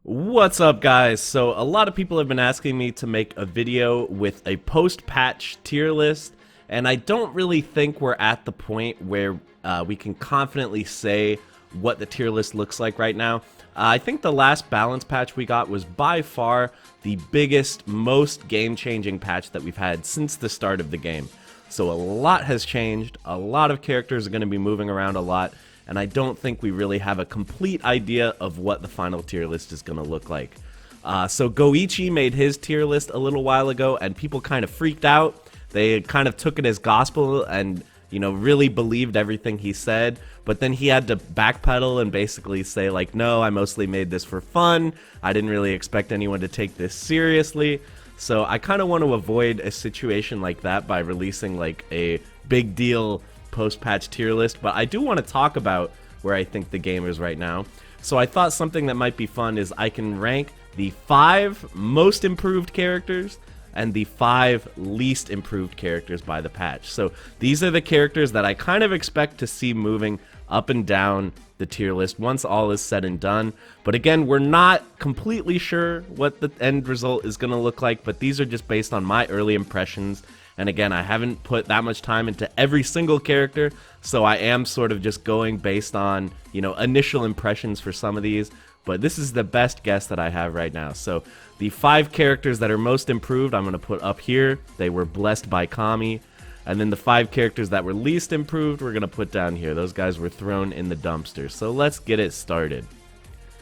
What's up, guys? So a lot of people have been asking me to make a video with a post-patch tier list, and I don't really think we're at the point where we can confidently say what the tier list looks like right now. I think the last balance patch we got was by far the biggest, most game-changing patch that we've had since the start of the game. So a lot has changed, a lot of characters are going to be moving around a lot, and I don't think we really have a complete idea of what the final tier list is going to look like. So Goichi made his tier list a little while ago, and people kind of freaked out. They kind of took it as gospel and, you know, really believed everything he said. But then he had to backpedal and basically say, like, no, I mostly made this for fun. I didn't really expect anyone to take this seriously. So I kind of want to avoid a situation like that by releasing, like, a big deal post-patch tier list, but I do want to talk about where I think the game is right now. So I thought something that might be fun is I can rank the 5 most improved characters and the 5 least improved characters by the patch. So these are the characters that I kind of expect to see moving up and down the tier list once all is said and done. But again, we're not completely sure what the end result is going to look like, but these are just based on my early impressions. And again, I haven't put that much time into every single character, so I am sort of just going based on, you know, initial impressions for some of these. But this is the best guess that I have right now. So the 5 characters that are most improved, I'm going to put up here. They were blessed by Kami. And then the 5 characters that were least improved, we're going to put down here. Those guys were thrown in the dumpster. So let's get it started.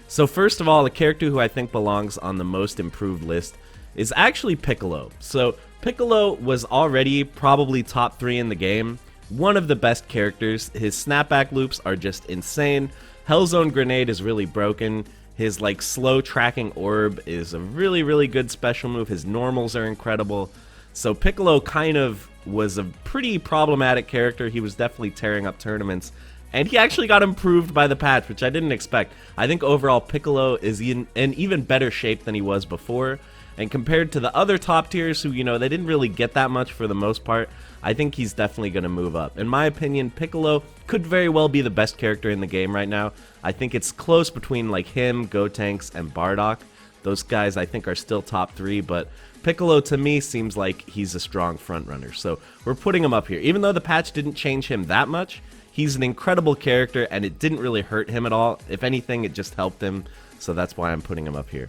So first of all, the character who I think belongs on the most improved list is actually Piccolo. So Piccolo was already probably top 3 in the game. One of the best characters. His snapback loops are just insane. Hellzone Grenade is really broken. His like slow tracking orb is a really good special move. His normals are incredible. So Piccolo kind of was a pretty problematic character. He was definitely tearing up tournaments. And he actually got improved by the patch, which I didn't expect. I think overall Piccolo is in even better shape than he was before. And compared to the other top tiers who, you know, they didn't really get that much for the most part, I think he's definitely going to move up. In my opinion, Piccolo could very well be the best character in the game right now. I think it's close between like him, Gotenks, and Bardock. Those guys I think are still top 3, but Piccolo to me seems like he's a strong frontrunner. So we're putting him up here. Even though the patch didn't change him that much, he's an incredible character and it didn't really hurt him at all. If anything, it just helped him. So that's why I'm putting him up here.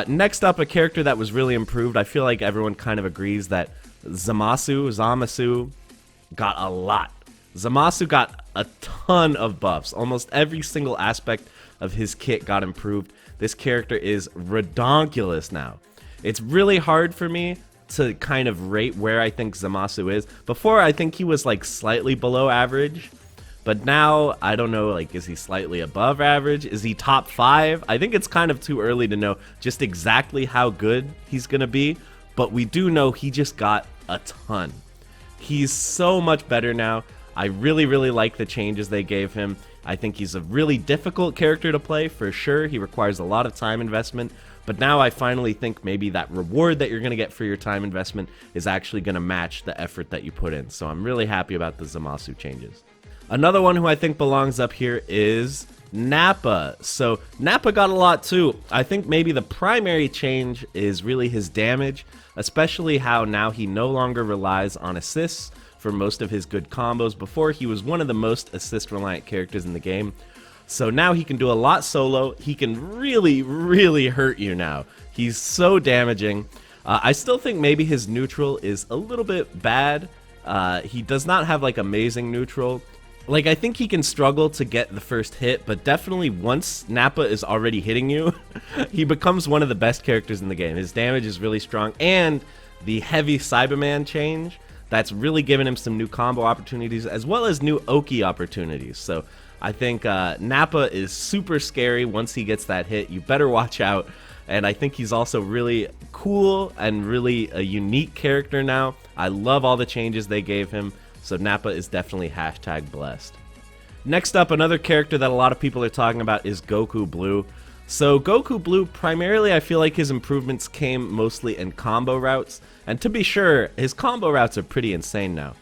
Next up, a character that was really improved. I feel like everyone kind of agrees that Zamasu got a lot. Zamasu got a ton of buffs. Almost every single aspect of his kit got improved. This character is redonkulous now. It's really hard for me to kind of rate where I think Zamasu is. Before, I think he was like slightly below average. But now, I don't know, like, is he slightly above average? Is he top 5? I think it's kind of too early to know just exactly how good he's going to be. But we do know he just got a ton. He's so much better now. I really like the changes they gave him. I think he's a really difficult character to play, for sure. He requires a lot of time investment. But now I finally think maybe that reward that you're going to get for your time investment is actually going to match the effort that you put in. So I'm really happy about the Zamasu changes. Another one who I think belongs up here is Nappa. So Nappa got a lot too. I think maybe the primary change is really his damage, especially how now he no longer relies on assists for most of his good combos. Before, he was one of the most assist reliant characters in the game. So now he can do a lot solo. He can really hurt you now. He's so damaging. I still think maybe his neutral is a little bit bad. He does not have like amazing neutral. Like, I think he can struggle to get the first hit, but definitely once Nappa is already hitting you, he becomes one of the best characters in the game. His damage is really strong, and the heavy Cyberman change, that's really given him some new combo opportunities, as well as new Oki opportunities. So I think Nappa is super scary once he gets that hit. You better watch out. And I think he's also really cool and really a unique character now. I love all the changes they gave him. So Nappa is definitely #blessed. Next up, another character that a lot of people are talking about is Goku Blue. So Goku Blue, primarily I feel like his improvements came mostly in combo routes. And to be sure, his combo routes are pretty insane now.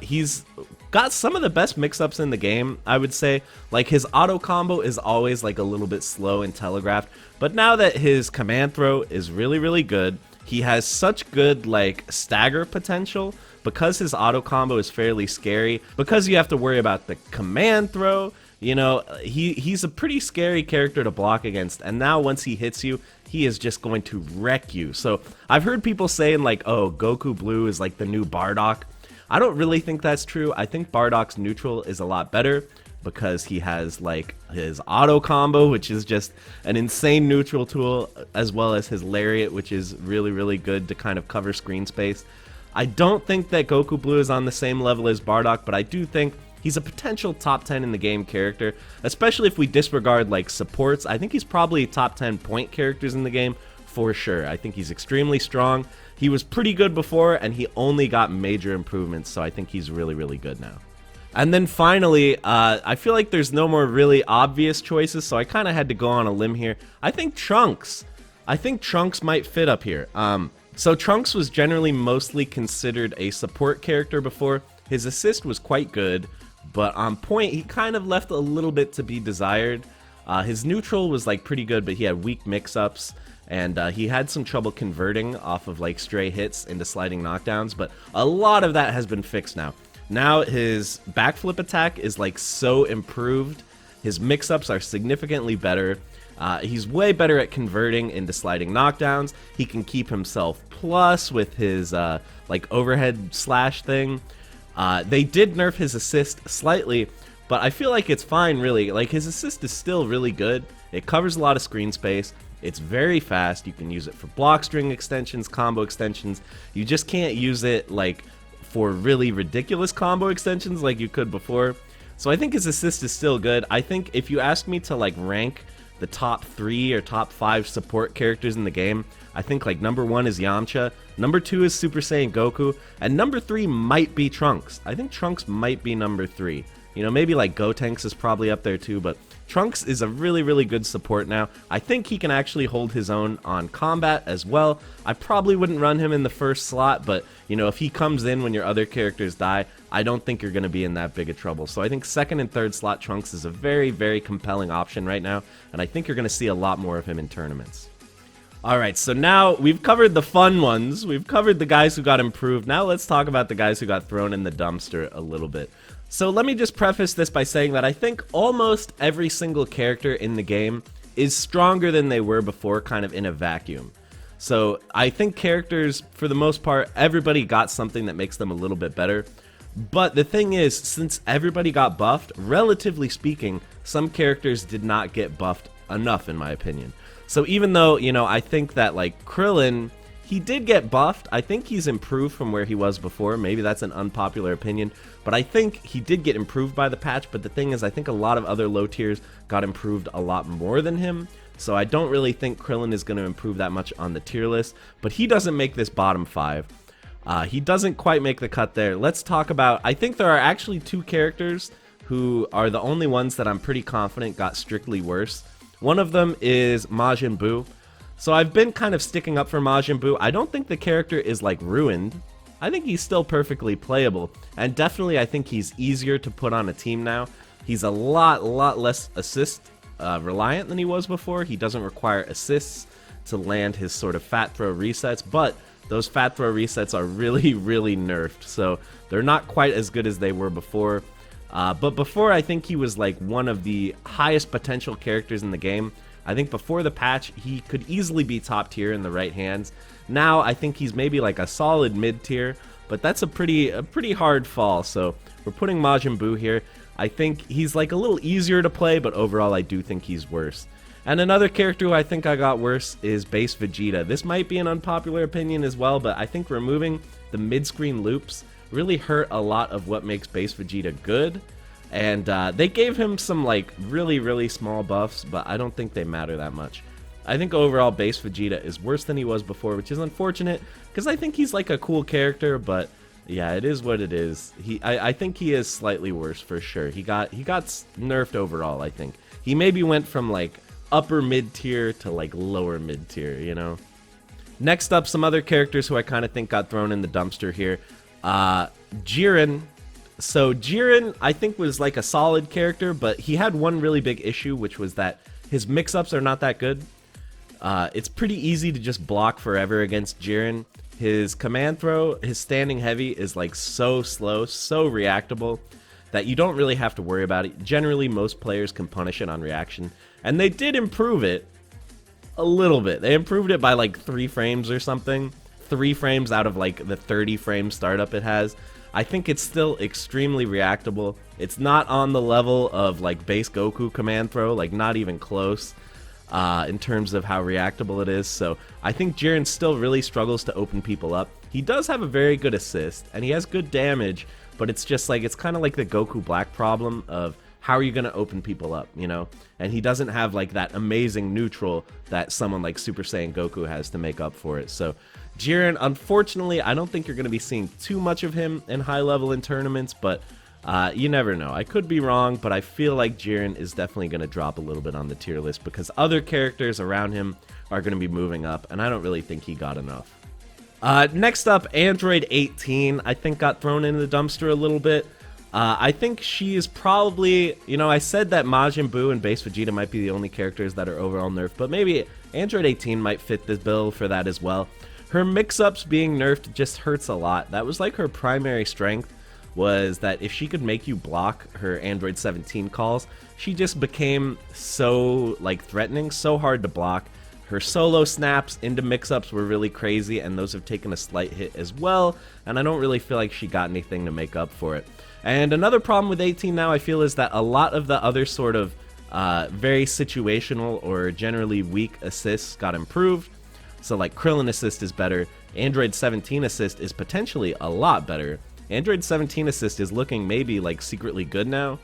He's got some of the best mix-ups in the game, I would say. Like, his auto combo is always like a little bit slow and telegraphed, but now that his command throw is really, really good, he has such good like stagger potential because his auto combo is fairly scary, because you have to worry about the command throw. You know, he's a pretty scary character to block against, and now once he hits you, he is just going to wreck you. So I've heard people saying like, oh, Goku Blue is like the new Bardock. I don't really think that's true. I think Bardock's neutral is a lot better because he has like his auto combo, which is just an insane neutral tool, as well as his lariat, which is really, really good to kind of cover screen space. I don't think that Goku Blue is on the same level as Bardock, but I do think he's a potential top 10 in the game character, especially if we disregard like supports. I think he's probably top 10 point characters in the game for sure. I think he's extremely strong. He was pretty good before, and he only got major improvements, so I think he's really, really good now. And then finally, I feel like there's no more really obvious choices, so I kind of had to go on a limb here. I think Trunks. I think Trunks might fit up here. So Trunks was generally mostly considered a support character before. His assist was quite good, but on point, he kind of left a little bit to be desired. His neutral was like pretty good, but he had weak mix-ups, and he had some trouble converting off of like stray hits into sliding knockdowns, but a lot of that has been fixed now. Now his backflip attack is like so improved. His mix-ups are significantly better. He's way better at converting into sliding knockdowns. He can keep himself plus with his like overhead slash thing. They did nerf his assist slightly, but I feel like it's fine really. Like, his assist is still really good. It covers a lot of screen space. It's very fast. You can use it for block string extensions, combo extensions. You just can't use it like for really ridiculous combo extensions like you could before. So I think his assist is still good. I think if you ask me to like rank the top 3 or top 5 support characters in the game, I think like number 1 is Yamcha, number 2 is Super Saiyan Goku, and number 3 might be Trunks. I think Trunks might be number 3. You know, maybe like Gotenks is probably up there too, but Trunks is a really, really good support now. I think he can actually hold his own on combat as well. I probably wouldn't run him in the first slot, but, you know, if he comes in when your other characters die, I don't think you're going to be in that big of trouble. So I think second and third slot Trunks is a very, very compelling option right now, and I think you're going to see a lot more of him in tournaments. Alright, so now we've covered the fun ones. We've covered the guys who got improved. Now let's talk about the guys who got thrown in the dumpster a little bit. So let me just preface this by saying that I think almost every single character in the game is stronger than they were before, kind of in a vacuum. So I think characters, for the most part, everybody got something that makes them a little bit better. But the thing is, since everybody got buffed, relatively speaking, some characters did not get buffed enough, in my opinion. So even though, you know, I think that like Krillin, he did get buffed. I think he's improved from where he was before. Maybe that's an unpopular opinion, but I think he did get improved by the patch. But the thing is, I think a lot of other low tiers got improved a lot more than him. So I don't really think Krillin is going to improve that much on the tier list, but he doesn't make this bottom 5. He doesn't quite make the cut there. Let's talk about, I think there are actually 2 characters who are the only ones that I'm pretty confident got strictly worse. One of them is Majin Buu. So I've been kind of sticking up for Majin Buu. I don't think the character is like ruined. I think he's still perfectly playable, and definitely I think he's easier to put on a team now. He's a lot less assist reliant than he was before. He doesn't require assists to land his sort of fat throw resets, but those fat throw resets are really, really nerfed, so they're not quite as good as they were before. But before, I think he was like one of the highest potential characters in the game. I think before the patch, he could easily be top tier in the right hands. Now, I think he's maybe like a solid mid tier, but that's a pretty hard fall. So we're putting Majin Buu here. I think he's like a little easier to play, but overall, I do think he's worse. And another character who I think I got worse is Base Vegeta. This might be an unpopular opinion as well, but I think removing the mid-screen loops really hurt a lot of what makes Base Vegeta good. And they gave him some like really small buffs, but I don't think they matter that much. I think overall Base Vegeta is worse than he was before, which is unfortunate because I think he's like a cool character, but yeah, it is what it is. I think he is slightly worse for sure. He got nerfed overall, I think. He maybe went from like upper mid tier to like lower mid tier, you know? Next up, some other characters who I kind of think got thrown in the dumpster here. Jiren. So Jiren, I think, was like a solid character, but he had one really big issue, which was that his mix-ups are not that good. It's pretty easy to just block forever against Jiren. His command throw, his standing heavy is like so slow, so reactable, that you don't really have to worry about it. Generally, most players can punish it on reaction, and they did improve it a little bit. They improved it by like 3 frames or something. 3 frames out of like the 30 frame startup it has. I think it's still extremely reactable. It's not on the level of like base Goku command throw, like not even close in terms of how reactable it is. So I think Jiren still really struggles to open people up. He does have a very good assist, and he has good damage, but it's just like, it's kind of like the Goku Black problem of how are you going to open people up, you know? And he doesn't have like that amazing neutral that someone like Super Saiyan Goku has to make up for it. So Jiren, unfortunately, I don't think you're going to be seeing too much of him in high level in tournaments, but you never know. I could be wrong, but I feel like Jiren is definitely going to drop a little bit on the tier list because other characters around him are going to be moving up, and I don't really think he got enough. Next up, Android 18, I think got thrown into the dumpster a little bit. I think she is probably, you know, I said that Majin Buu and Base Vegeta might be the only characters that are overall nerfed, but maybe Android 18 might fit this bill for that as well. Her mix-ups being nerfed just hurts a lot. That was like her primary strength, was that if she could make you block her Android 17 calls, she just became so like threatening, so hard to block. Her solo snaps into mix-ups were really crazy, and those have taken a slight hit as well, and I don't really feel like she got anything to make up for it. And another problem with 18 now, I feel, is that a lot of the other sort of very situational or generally weak assists got improved. So like Krillin assist is better, Android 17 assist is potentially a lot better. Android 17 assist is looking maybe like secretly good now.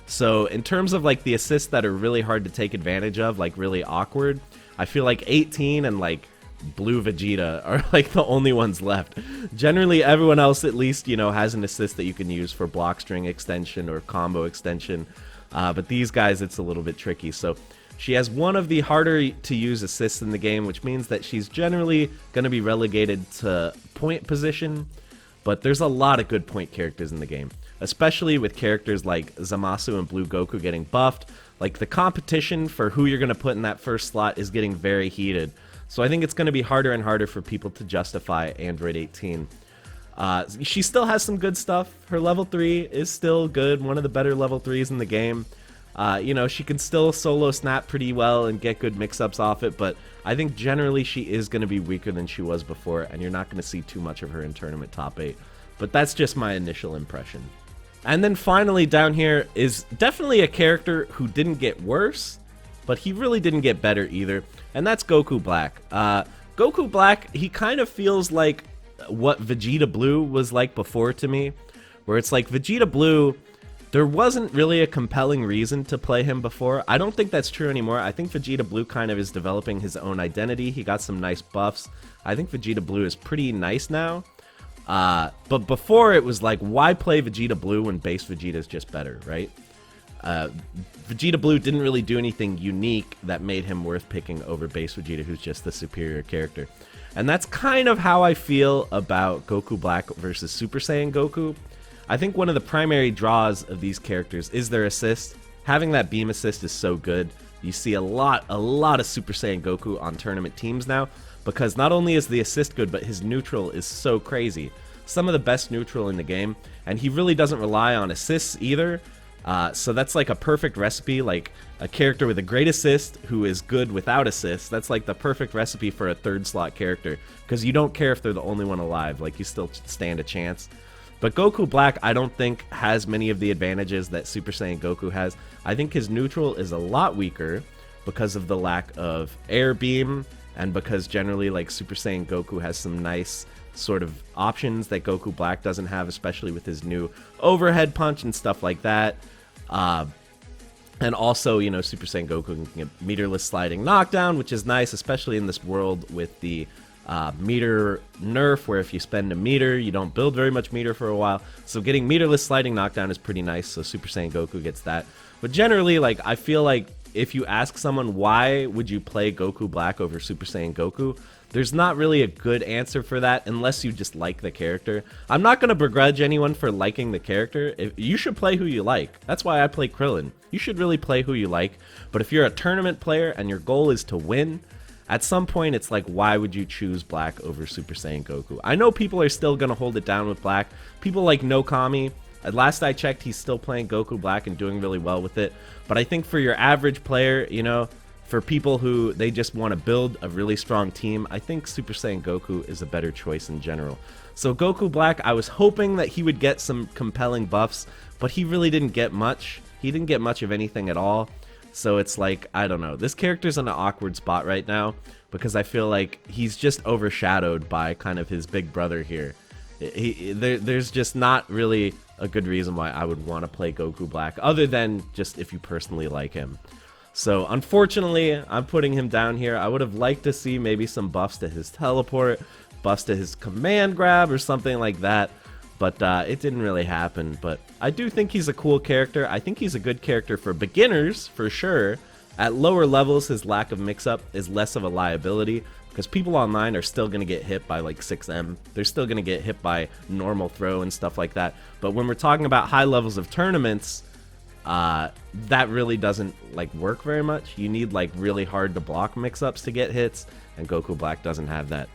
So in terms of like the assists that are really hard to take advantage of, like really awkward, I feel like 18 and like Blue Vegeta are like the only ones left. Generally everyone else at least, you know, has an assist that you can use for block string extension or combo extension. But these guys, it's a little bit tricky. So she has one of the harder to use assists in the game, which means that she's generally going to be relegated to point position. But there's a lot of good point characters in the game, especially with characters like Zamasu and Blue Goku getting buffed. Like the competition for who you're going to put in that first slot is getting very heated. So I think it's going to be harder and harder for people to justify Android 18. She still has some good stuff. Her level 3 is still good, one of the better level 3s in the game. You know, she can still solo snap pretty well and get good mix-ups off it, but I think generally she is going to be weaker than she was before, and you're not going to see too much of her in Tournament Top 8. But that's just my initial impression. And then finally down here is definitely a character who didn't get worse, but he really didn't get better either, and that's Goku Black. Goku Black, he kind of feels like what Vegeta Blue was like before to me, where it's like Vegeta Blue, there wasn't really a compelling reason to play him before. I don't think that's true anymore. I think Vegeta Blue kind of is developing his own identity. He got some nice buffs. I think Vegeta Blue is pretty nice now. But before it was like, why play Vegeta Blue when base Vegeta is just better, right? Vegeta Blue didn't really do anything unique that made him worth picking over base Vegeta, who's just the superior character. And that's kind of how I feel about Goku Black versus Super Saiyan Goku. I think one of the primary draws of these characters is their assist. Having that beam assist is so good. You see a lot of Super Saiyan Goku on tournament teams now, because not only is the assist good, but his neutral is so crazy. Some of the best neutral in the game, and he really doesn't rely on assists either. So that's like a perfect recipe, like a character with a great assist who is good without assists. That's like the perfect recipe for a third slot character, because you don't care if they're the only one alive, like you still stand a chance. But Goku Black, I don't think has many of the advantages that Super Saiyan Goku has. I think his neutral is a lot weaker because of the lack of air beam, and because generally like Super Saiyan Goku has some nice sort of options that Goku Black doesn't have, especially with his new overhead punch and stuff like that. And also, you know, Super Saiyan Goku can get meterless sliding knockdown, which is nice, especially in this world with the meter nerf, where if you spend a meter, you don't build very much meter for a while. So getting meterless sliding knockdown is pretty nice, so Super Saiyan Goku gets that. But generally, like, I feel like if you ask someone why would you play Goku Black over Super Saiyan Goku, there's not really a good answer for that unless you just like the character. I'm not going to begrudge anyone for liking the character. You should play who you like. That's why I play Krillin. You should really play who you like. But if you're a tournament player and your goal is to win, at some point it's like, why would you choose Black over Super Saiyan Goku? I know people are still going to hold it down with Black. People like Nokami, at last I checked, he's still playing Goku Black and doing really well with it. But I think for your average player, you know, for people who they just want to build a really strong team, I think Super Saiyan Goku is a better choice in general. So Goku Black, I was hoping that he would get some compelling buffs, but he really didn't get much. He didn't get much of anything at all. So it's like, I don't know. This character's in an awkward spot right now because I feel like he's just overshadowed by kind of his big brother here. There's just not really a good reason why I would want to play Goku Black other than just if you personally like him. So unfortunately, I'm putting him down here. I would have liked to see maybe some buffs to his teleport, buffs to his command grab or something like that, but it didn't really happen. But I do think he's a cool character. I think he's a good character for beginners, for sure. At lower levels, his lack of mix-up is less of a liability because people online are still going to get hit by like 6M. They're still going to get hit by normal throw and stuff like that. But when we're talking about high levels of tournaments, that really doesn't like work very much. You need like really hard to block mix-ups to get hits, and Goku Black doesn't have that.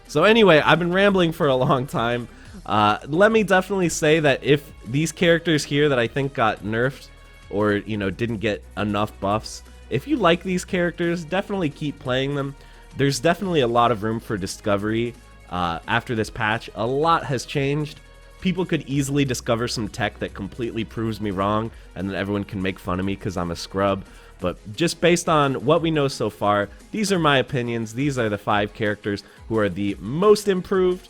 So anyway, I've been rambling for a long time. Let me definitely say that if these characters here that I think got nerfed or, you know, didn't get enough buffs, if you like these characters, definitely keep playing them. There's definitely a lot of room for discovery after this patch. A lot has changed. People could easily discover some tech that completely proves me wrong, and then everyone can make fun of me because I'm a scrub. But just based on what we know so far, these are my opinions. These are the 5 characters who are the most improved,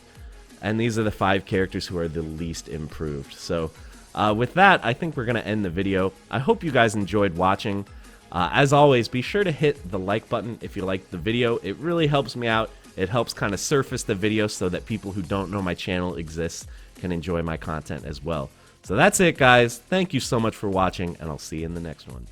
and these are the 5 characters who are the least improved. So with that, I think we're going to end the video. I hope you guys enjoyed watching. As always, be sure to hit the like button if you liked the video. It really helps me out. It helps kind of surface the video so that people who don't know my channel exists can enjoy my content as well. So that's it, guys. Thank you so much for watching, and I'll see you in the next one.